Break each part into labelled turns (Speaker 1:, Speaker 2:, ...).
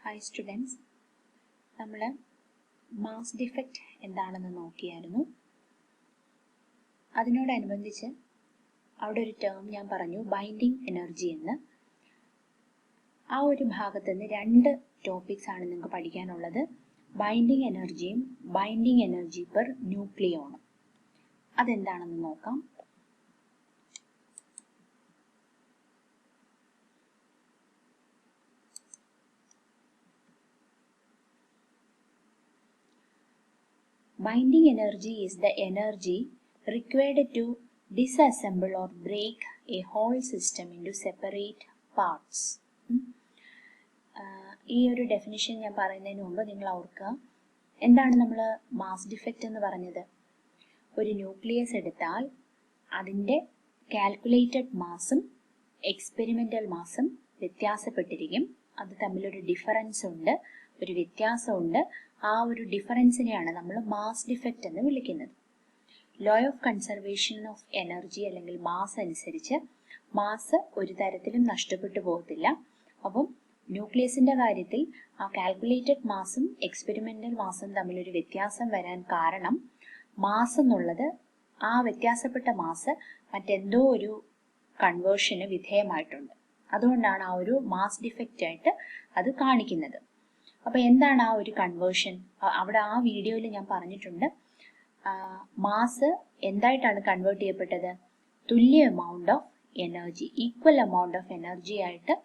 Speaker 1: Hi students, നമ്മൾ mass defect എന്താണെന്ന് നോക്കിയായിരുന്നു. അതിനോടനുബന്ധിച്ച് അവിടെ ഒരു ടേം ഞാൻ പറഞ്ഞു, ബൈൻഡിങ് എനർജി എന്ന്. ആ ഒരു ഭാഗത്ത് നിന്ന് രണ്ട് ടോപ്പിക്സ് ആണ് നിങ്ങൾക്ക് പഠിക്കാനുള്ളത്, ബൈൻഡിങ് എനർജിയും ബൈൻഡിങ് എനർജി പെർ ന്യൂക്ലിയോണും. അതെന്താണെന്ന് നോക്കാം. Binding energy is the energy required to disassemble or break a whole system into separate parts. ഈ ഒരു ഡെഫിനിഷൻ ഞാൻ പറയുന്നതിന് മുമ്പ് നിങ്ങൾ ഓർക്കുക, എന്താണ് നമ്മൾ മാസ് ഡിഫക്റ്റ് എന്ന് പറഞ്ഞത്? ഒരു ന്യൂക്ലിയസ് എടുത്താൽ അതിൻ്റെ കാൽക്കുലേറ്റഡ് മാസും എക്സ്പെരിമെൻ്റൽ മാസും വ്യത്യാസപ്പെട്ടിരിക്കും. അത് തമ്മിലൊരു ഡിഫറൻസ് ഉണ്ട്, ഒരു വ്യത്യാസമുണ്ട്. ആ ഒരു ഡിഫറൻസിനെയാണ് നമ്മൾ മാസ് ഡിഫക്റ്റ് എന്ന് വിളിക്കുന്നത്. Law of conservation of energy അല്ലെങ്കിൽ മാസ് അനുസരിച്ച് മാസ് ഒരു തരത്തിലും നഷ്ടപ്പെട്ടു പോകത്തില്ല. അപ്പം ന്യൂക്ലിയസിന്റെ കാര്യത്തിൽ ആ കാൽക്കുലേറ്റഡ് മാസും എക്സ്പെരിമെന്റൽ മാസും തമ്മിലൊരു വ്യത്യാസം വരാൻ കാരണം മാസ് എന്നുള്ളത്, ആ വ്യത്യാസപ്പെട്ട മാസ് മറ്റെന്തോ ഒരു കൺവേർഷന് വിധേയമായിട്ടുണ്ട്. അതുകൊണ്ടാണ് ആ ഒരു മാസ് ഡിഫക്റ്റ് ആയിട്ട് അത് കാണിക്കുന്നത്. അപ്പോൾ എന്താണ് ആ ഒരു കൺവേർഷൻ? അവിടെ ആ വീഡിയോയിൽ ഞാൻ പറഞ്ഞിട്ടുണ്ട്, മാസ് എന്തായിട്ടാണ് കൺവേർട്ട് ചെയ്യപ്പെട്ടത്? തുല്യ amount of energy, equal amount of energy ആയിട്ട്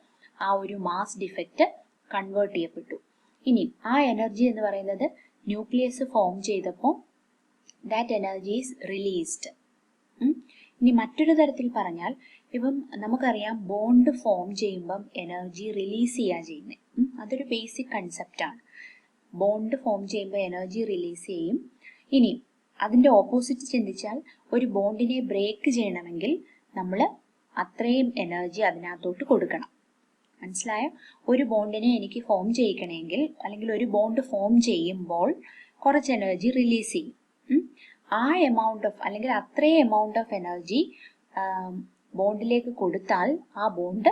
Speaker 1: ആ ഒരു മാസ് ഡിഫക്റ്റ് കൺവേർട്ട് ചെയ്യപ്പെട്ടു. ഇനി ആ എനർജി എന്ന് പറയുന്നത് ന്യൂക്ലിയസ് ഫോം ചെയ്തപ്പോൾ ദാറ്റ് എനർജി ഈസ് റിലീസ്ഡ്. ഇനി മറ്റൊരു തരത്തിൽ പറഞ്ഞാൽ, ഇപ്പം നമുക്കറിയാം ബോണ്ട് ഫോം ചെയ്യുമ്പം എനർജി റിലീസ് ചെയ്യുക ചെയ്യുന്നത്. അതൊരു ബേസിക് കൺസെപ്റ്റാണ്. ബോണ്ട് ഫോം ചെയ്യുമ്പോൾ എനർജി റിലീസ് ചെയ്യും. ഇനി അതിൻ്റെ ഓപ്പോസിറ്റ് ചിന്തിച്ചാൽ, ഒരു ബോണ്ടിനെ ബ്രേക്ക് ചെയ്യണമെങ്കിൽ നമ്മൾ അത്രയും എനർജി അതിനകത്തോട്ട് കൊടുക്കണം. മനസ്സിലായോ? ഒരു ബോണ്ടിനെ എനിക്ക് ഫോം ചെയ്യിക്കണമെങ്കിൽ, അല്ലെങ്കിൽ ഒരു ബോണ്ട് ഫോം ചെയ്യുമ്പോൾ കുറച്ച് എനർജി റിലീസ് ചെയ്യും. ആ എമൗണ്ട് ഓഫ്, അല്ലെങ്കിൽ അത്രയും എമൗണ്ട് ഓഫ് എനർജി ബോണ്ടിലേക്ക് കൊടുത്താൽ ആ ബോണ്ട്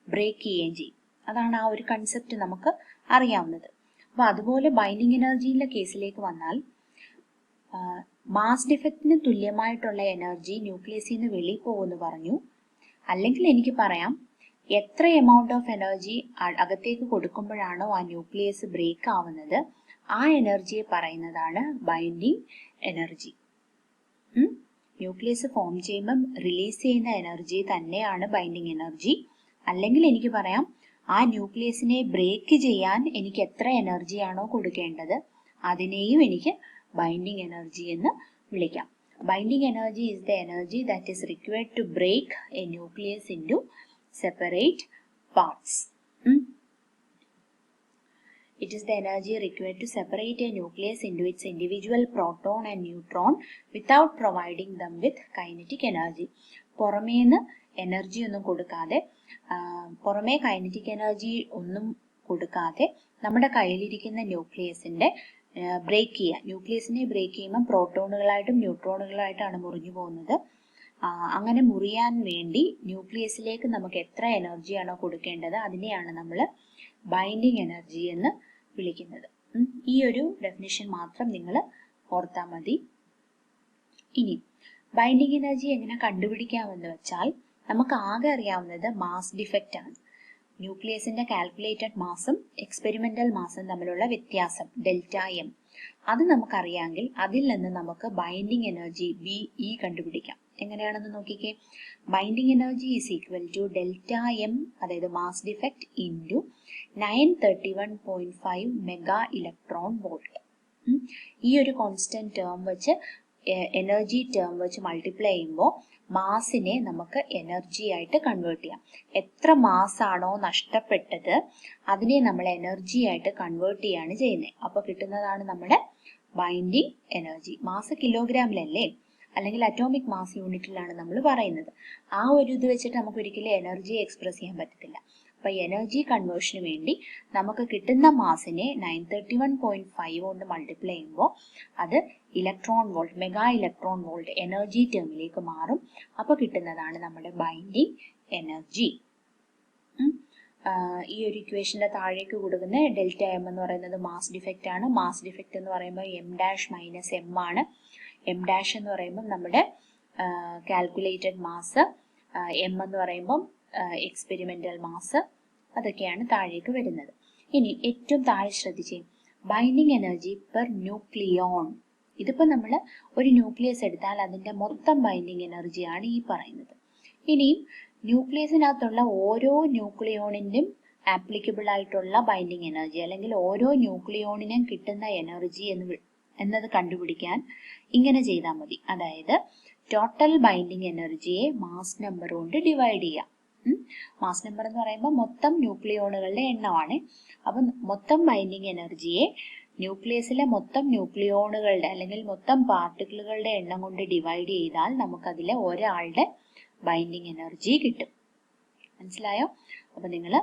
Speaker 1: ബ്രേക്ക് ചെയ്യുകയും ചെയ്യും. അതാണ് ആ ഒരു കൺസെപ്റ്റ് നമുക്ക് അറിയാവുന്നത്. അപ്പോൾ അതുപോലെ ബൈൻഡിങ് എനർജിയിലെ കേസിലേക്ക് വന്നാൽ, മാസ് ഡിഫക്റ്റിന് തുല്യമായിട്ടുള്ള എനർജി ന്യൂക്ലിയസിൽ നിന്ന് വെളിയിൽ പോകുമെന്ന് പറഞ്ഞു. അല്ലെങ്കിൽ എനിക്ക് പറയാം, എത്ര എമൗണ്ട് ഓഫ് എനർജി അകത്തേക്ക് കൊടുക്കുമ്പോഴാണോ ആ ന്യൂക്ലിയസ് ബ്രേക്ക് ആവുന്നത്, ആ എനർജിയെ പറയുന്നതാണ് ബൈൻഡിങ് എനർജി. ന്യൂക്ലിയസ് ഫോം ചെയ്യുമ്പം റിലീസ് ചെയ്യുന്ന എനർജി തന്നെയാണ് ബൈൻഡിങ് എനർജി. അല്ലെങ്കിൽ എനിക്ക് പറയാം, ആ ന്യൂക്ലിയസിനെ ബ്രേക്ക് ചെയ്യാൻ എനിക്ക് എത്ര എനർജിയാണോ കൊടുക്കേണ്ടത് അതിനെയും എനിക്ക് ബൈൻഡിങ് എനർജി എന്ന് വിളിക്കാം. Binding energy is the energy that is required to break a nucleus into separate parts. It is the energy required to separate a nucleus into its individual proton and neutron without providing them with kinetic energy. പുറമേന്ന് energy ഒന്നും കൊടുക്കാതെ, പുറമേ kinetic energy ഒന്നും കൊടുക്കാതെ നമ്മുടെ കയ്യിലിരിക്കുന്ന ന്യൂക്ലിയസിന്റെ break ചെയ്യുക. ന്യൂക്ലിയസിനെ break ചെയ്യുമ്പോൾ പ്രോട്ടോണുകളായിട്ടും ന്യൂട്രോണുകളായിട്ടാണ് മുറിഞ്ഞു പോകുന്നത്. അങ്ങനെ മുറിയാൻ വേണ്ടി ന്യൂക്ലിയസിലേക്ക് നമുക്ക് എത്ര എനർജിയാണോ കൊടുക്കേണ്ടത് അതിനെയാണ് നമ്മൾ ബൈൻഡിങ് എനർജി എന്ന് വിളിക്കുന്നത്. ഈ ഒരു ഡെഫിനിഷൻ മാത്രം നിങ്ങൾ ഓർത്താൽ മതി. ഇനി ബൈൻഡിങ് എനർജി എങ്ങനെ കണ്ടുപിടിക്കാമെന്ന് വെച്ചാൽ, നമുക്ക് ആകെ അറിയാവുന്നത് മാസ് ഡിഫക്റ്റ് ആണ്. ന്യൂക്ലിയസിന്റെ കാൽക്കുലേറ്റഡ് മാസും എക്സ്പെരിമെന്റൽ മാസും തമ്മിലുള്ള വ്യത്യാസം ഡെൽറ്റ എം, അത് നമുക്കറിയാമെങ്കിൽ അതിൽ നിന്ന് നമുക്ക് ബൈൻഡിങ് എനർജി BE കണ്ടുപിടിക്കാം. എങ്ങനെയാണെന്ന് നോക്കിക്കേ. Binding energy is equal to delta M, അതായത് mass defect into 931.5 mega electron volt. ഈ ഒരു കോൺസ്റ്റന്റ് ടേം വെച്ച്, എനർജി ടേം വെച്ച് മൾട്ടിപ്ലൈ ചെയ്യുമ്പോൾ മാസിനെ നമുക്ക് എനർജി ആയിട്ട് കൺവേർട്ട് ചെയ്യാം. എത്ര മാസാണോ നഷ്ടപ്പെട്ടത് അതിനെ നമ്മൾ എനർജി ആയിട്ട് കൺവേർട്ട് ചെയ്യാണ് ചെയ്യുന്നത്. അപ്പോൾ കിട്ടുന്നതാണ് നമ്മുടെ ബൈൻഡിങ് എനർജി. മാസ് കിലോഗ്രാമിലല്ലേ, അല്ലെങ്കിൽ അറ്റോമിക് മാസ് യൂണിറ്റിലാണ് നമ്മൾ പറയുന്നത്. ആ ഒരു ഇത് വെച്ചിട്ട് നമുക്ക് ഒരിക്കലും എനർജി എക്സ്പ്രസ് ചെയ്യാൻ പറ്റത്തില്ല. അപ്പോൾ എനർജി കൺവേർഷന് വേണ്ടി നമുക്ക് കിട്ടുന്ന മാസിനെ 931.5 കൊണ്ട് മൾട്ടിപ്ലൈ ചെയ്യുമ്പോൾ അത് electron volt, mega electron volt energy ടേമിലേക്ക് മാറും. അപ്പോൾ കിട്ടുന്നതാണ് നമ്മുടെ ബൈൻഡിങ് എനർജി. ഈ ഒരു ഇക്വേഷന്റെ താഴേക്ക് കൊടുക്കുന്ന ഡെൽറ്റ എം എന്ന് പറയുന്നത് മാസ് ഡിഫക്റ്റ് ആണ്. മാസ് ഡിഫക്റ്റ് എന്ന് പറയുമ്പോൾ എം ഡാഷ് മൈനസ് എം ആണ്. എം ഡാഷ് എന്ന് പറയുമ്പോൾ നമ്മുടെ കാൽക്കുലേറ്റഡ് മാസ്, എം എന്ന് പറയുമ്പം എക്സ്പെരിമെന്റൽ മാസ്, അതൊക്കെയാണ് താഴേക്ക് വരുന്നത്. ഇനി ഏറ്റവും താഴെ ശ്രദ്ധിച്ചേ, ബൈൻഡിങ് എനർജി പെർ ന്യൂക്ലിയോൺ. ഇതിപ്പോൾ നമ്മൾ ഒരു ന്യൂക്ലിയസ് എടുത്താൽ അതിൻ്റെ മൊത്തം ബൈൻഡിങ് എനർജിയാണ് ഈ പറയുന്നത്. ഇനിയും ന്യൂക്ലിയസിനകത്തുള്ള ഓരോ ന്യൂക്ലിയോണിനും ആപ്ലിക്കബിൾ ആയിട്ടുള്ള ബൈൻഡിങ് എനർജി, അല്ലെങ്കിൽ ഓരോ ന്യൂക്ലിയോണിനും കിട്ടുന്ന എനർജി എന്നത് കണ്ടുപിടിക്കാൻ ഇങ്ങനെ ചെയ്താൽ മതി. അതായത് ടോട്ടൽ ബൈൻഡിങ് എനർജിയെ മാസ് നമ്പർ കൊണ്ട് ഡിവൈഡ് ചെയ്യാം. മാസ് നമ്പർ എന്ന് പറയുമ്പോൾ മൊത്തം ന്യൂക്ലിയോണുകളുടെ എണ്ണമാണ്. അപ്പം മൊത്തം ബൈൻഡിങ് എനർജിയെ ന്യൂക്ലിയസിലെ മൊത്തം ന്യൂക്ലിയോണുകളുടെ അല്ലെങ്കിൽ മൊത്തം പാർട്ടിക്കിളുകളുടെ എണ്ണം കൊണ്ട് ഡിവൈഡ് ചെയ്താൽ നമുക്കതിലെ ഒരാളുടെ ബൈൻഡിങ് എനർജി കിട്ടും. മനസ്സിലായോ? അപ്പൊ നിങ്ങൾ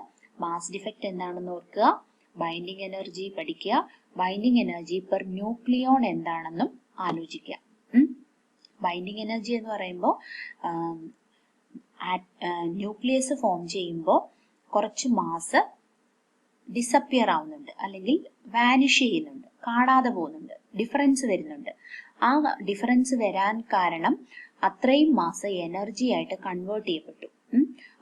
Speaker 1: മാസ് ഡിഫക്റ്റ് എന്താണെന്ന് ഓർക്കുക, ബൈൻഡിങ് എനർജി പഠിക്കുക, ബൈൻഡിങ് എനർജി പെർ ന്യൂക്ലിയോൺ എന്താണെന്നും ആലോചിക്കുക. ബൈൻഡിങ് എനർജി എന്ന് പറയുമ്പോൾ ന്യൂക്ലിയസ് ഫോം ചെയ്യുമ്പോൾ കുറച്ച് മാസ് ഡിസപ്പിയർ ആവുന്നുണ്ട്, അല്ലെങ്കിൽ വാനിഷ് ചെയ്യുന്നുണ്ട്, കാണാതെ പോകുന്നുണ്ട്, ഡിഫറൻസ് വരുന്നുണ്ട്. ആ ഡിഫറൻസ് വരാൻ കാരണം അത്രയും മാസ് എനർജി ആയിട്ട് കൺവേർട്ട് ചെയ്യപ്പെട്ടു.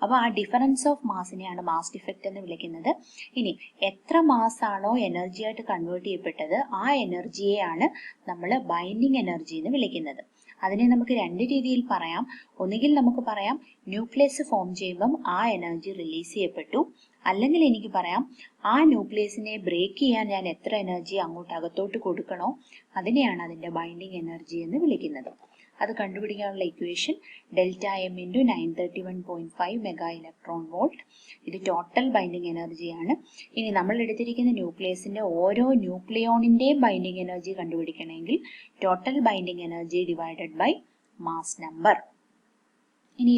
Speaker 1: അപ്പോൾ ആ ഡിഫറൻസ് ഓഫ് മാസിനെയാണ് മാസ് ഡിഫക്റ്റ് എന്ന് വിളിക്കുന്നത്. ഇനി എത്ര മാസ് ആണോ എനർജി ആയിട്ട് കൺവേർട്ട് ചെയ്യപ്പെട്ടത്, ആ എനർജിയെയാണ് നമ്മൾ ബൈൻഡിങ് എനർജി എന്ന് വിളിക്കുന്നത്. അതിനെ നമുക്ക് രണ്ട് രീതിയിൽ പറയാം. ഒന്നുകിൽ നമുക്ക് പറയാം ന്യൂക്ലിയസ് ഫോം ചെയ്യുമ്പം ആ എനർജി റിലീസ് ചെയ്യപ്പെട്ടു, അല്ലെങ്കിൽ എനിക്ക് പറയാം ആ ന്യൂക്ലിയസിനെ ബ്രേക്ക് ചെയ്യാൻ ഞാൻ എത്ര എനർജി അങ്ങോട്ട് അകത്തോട്ട് കൊടുക്കണോ അതിനെയാണ് അതിന്റെ ബൈൻഡിങ് എനർജി എന്ന് വിളിക്കുന്നത്. അത് കണ്ടുപിടിക്കാനുള്ള equation delta M into 931.5 mega electron volt. ഇത് ടോട്ടൽ ബൈൻഡിങ് എനർജിയാണ്. ഇനി നമ്മൾ എടുത്തിരിക്കുന്ന ന്യൂക്ലിയസിന്റെ ഓരോ ന്യൂക്ലിയോണിന്റെയും ബൈൻഡിങ് എനർജി കണ്ടുപിടിക്കണമെങ്കിൽ total binding energy divided by mass number. ഇനി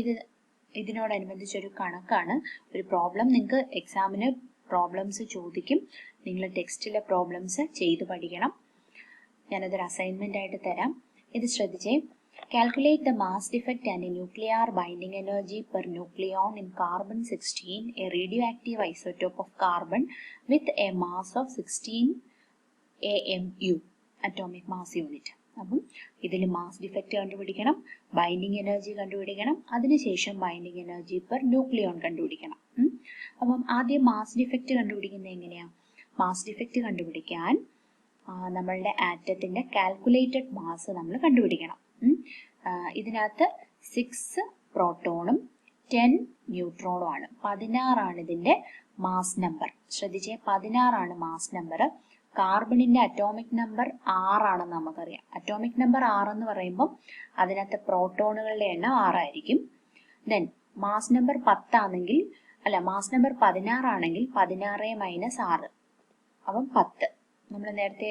Speaker 1: ഇതിനോടനുബന്ധിച്ചൊരു കണക്കാണ്, ഒരു പ്രോബ്ലം. നിങ്ങൾക്ക് എക്സാമിന് പ്രോബ്ലംസ് ചോദിക്കും, നിങ്ങൾ ടെക്സ്റ്റിലെ പ്രോബ്ലംസ് ചെയ്ത് പഠിക്കണം. ഞാനതൊരു അസൈൻമെന്റ് ആയിട്ട് തരാം. ഇത് ശ്രദ്ധിച്ചേ. Calculate the mass defect and a nuclear binding energy per nucleon in carbon-16, a radioactive isotope of carbon with a mass of 16 AMU, atomic mass unit. അപ്പം ഇതിൽ മാസ് ഡിഫക്റ്റ് കണ്ടുപിടിക്കണം, ബൈൻഡിങ് എനർജി കണ്ടുപിടിക്കണം, അതിനുശേഷം binding energy per nucleon കണ്ടുപിടിക്കണം. അപ്പം ആദ്യം mass defect കണ്ടുപിടിക്കുന്നത് എങ്ങനെയാ? മാസ് ഡിഫക്റ്റ് കണ്ടുപിടിക്കാൻ നമ്മളുടെ ആറ്റത്തിന്റെ കാൽക്കുലേറ്റഡ് മാസ് നമ്മൾ കണ്ടുപിടിക്കണം. ഇതിനകത്ത് 6 പ്രോട്ടോണും 10 ന്യൂട്രോണും ആണ്. 16 ഇതിന്റെ മാസ് നമ്പർ. ശ്രദ്ധിച്ചേ, 16 മാസ് നമ്പർ. കാർബണിന്റെ അറ്റോമിക് നമ്പർ 6 നമുക്കറിയാം. അറ്റോമിക് നമ്പർ 6 എന്ന് പറയുമ്പോൾ അതിനകത്ത് പ്രോട്ടോണുകളുടെ എണ്ണം 6 ആയിരിക്കും. ദെൻ മാസ് നമ്പർ 10 ആണെങ്കിൽ, അല്ല, മാസ് നമ്പർ 16 ആണെങ്കിൽ 16 മൈനസ് 6, അപ്പം 10. നമ്മൾ നേരത്തെ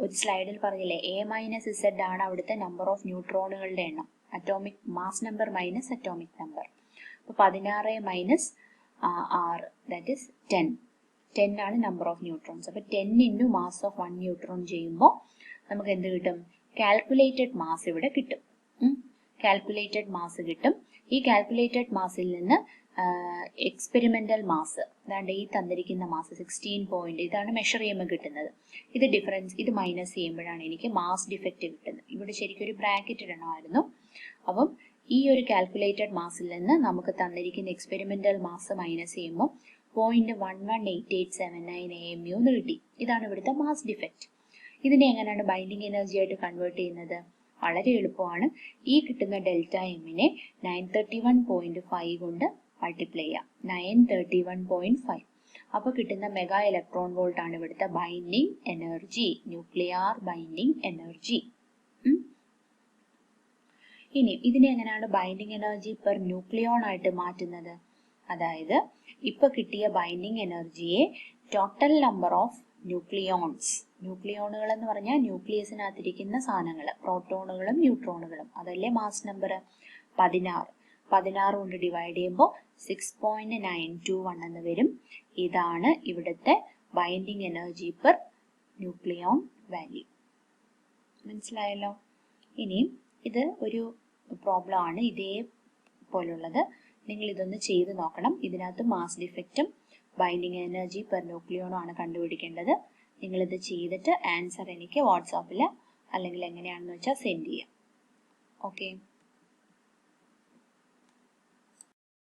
Speaker 1: ഒരു സ്ലൈഡിൽ പറഞ്ഞില്ലേ, എ മൈനസ് ഇസഡ് ആണ് അവിടുത്തെ നമ്പർ ഓഫ് ന്യൂട്രോണുകളുടെ എണ്ണം. Atomic mass number minus atomic number. അപ്പോൾ 16 മൈനസ് 6, ദാറ്റ് ഈസ് 10. 10 ആണ് നമ്പർ ഓഫ് ന്യൂട്രോൺസ്. അപ്പോൾ 10 ഇൻറ്റു മാസ് ഓഫ് 1 ന്യൂട്രോൺ ചെയ്യുമ്പോൾ നമുക്ക് എന്ത് കിട്ടും? കാൽക്കുലേറ്റഡ് മാസ് ഇവിടെ കിട്ടും. കാൽക്കുലേറ്റഡ് മാസ് കിട്ടും. ഈ കാൽക്കുലേറ്റഡ് മാസിൽ നിന്ന് എക്സ്പെരിമെന്റൽ മാസ്, അതാണ്ട് ഈ തന്നിരിക്കുന്ന മാസ് 16 പോയിന്റ്, ഇതാണ് മെഷർ ചെയ്യുമ്പോൾ കിട്ടുന്നത്. ഇത് ഡിഫറൻസ്, ഇത് മൈനസ് ചെയ്യുമ്പോഴാണ് എനിക്ക് മാസ് ഡിഫക്റ്റ് കിട്ടുന്നത്. ഇവിടെ ശരിക്കും ഒരു ബ്രാക്കറ്റ് ഇടണമായിരുന്നു. അപ്പം ഈ ഒരു കാൽക്കുലേറ്റഡ് മാസിൽ നിന്ന് നമുക്ക് തന്നിരിക്കുന്ന എക്സ്പെരിമെന്റൽ മാസ് മൈനസ് ചെയ്യുമ്പോൾ 0.118879 AMU എന്ന് കിട്ടി. ഇതാണ് ഇവിടുത്തെ മാസ് ഡിഫക്റ്റ്. ഇതിനെ എങ്ങനെയാണ് ബൈൻഡിങ് എനർജി ആയിട്ട് കൺവേർട്ട് ചെയ്യുന്നത്? വളരെ എളുപ്പമാണ്. ഈ കിട്ടുന്ന ഡെൽറ്റ എമ്മിനെ 931.5 കൊണ്ട് മൾട്ടിപ്ലൈ ചെയ്യാം. 931.5. അപ്പോൾ കിട്ടുന്ന മെഗാ ഇലക്ട്രോൺ വോൾട്ട് ആണ് ഇവിടുത്തെ binding energy, nuclear binding energy. ഇനി ഇതിനെ എങ്ങനെയാണ് ബൈൻഡിങ് എനർജി പെർ ന്യൂക്ലിയോൺ ആയിട്ട് മാറ്റുന്നത്? അതായത് ഇപ്പൊ കിട്ടിയ ബൈൻഡിങ് എനർജിയെ ടോട്ടൽ നമ്പർ ഓഫ് ന്യൂക്ലിയോൺസ്, ന്യൂക്ലിയോണുകൾ എന്ന് പറഞ്ഞാൽ ന്യൂക്ലിയസിനകത്തിരിക്കുന്ന സാധനങ്ങൾ, പ്രോട്ടോണുകളും ന്യൂട്രോണുകളും, അതല്ലേ മാസ് നമ്പർ. 16 കൊണ്ട് ഡിവൈഡ് ചെയ്യുമ്പോൾ 6.921 എന്ന് വരും. ഇതാണ് ഇവിടുത്തെ binding energy per nucleon value. മനസ്സിലായല്ലോ? ഇനിയും ഇത് ഒരു പ്രോബ്ലം ആണ് ഇതേപോലുള്ളത്. നിങ്ങൾ ഇതൊന്ന് ചെയ്ത് നോക്കണം. ഇതിനകത്ത് മാസ് ഡിഫക്റ്റും ബൈൻഡിങ് എനർജി പെർ ന്യൂക്ലിയോണും ആണ് കണ്ടുപിടിക്കേണ്ടത്. നിങ്ങളിത് ചെയ്തിട്ട് ആൻസർ എനിക്ക് വാട്സാപ്പിൽ അല്ലെങ്കിൽ എങ്ങനെയാണെന്ന് വെച്ചാൽ സെൻഡ് ചെയ്യാം. ഓക്കെ.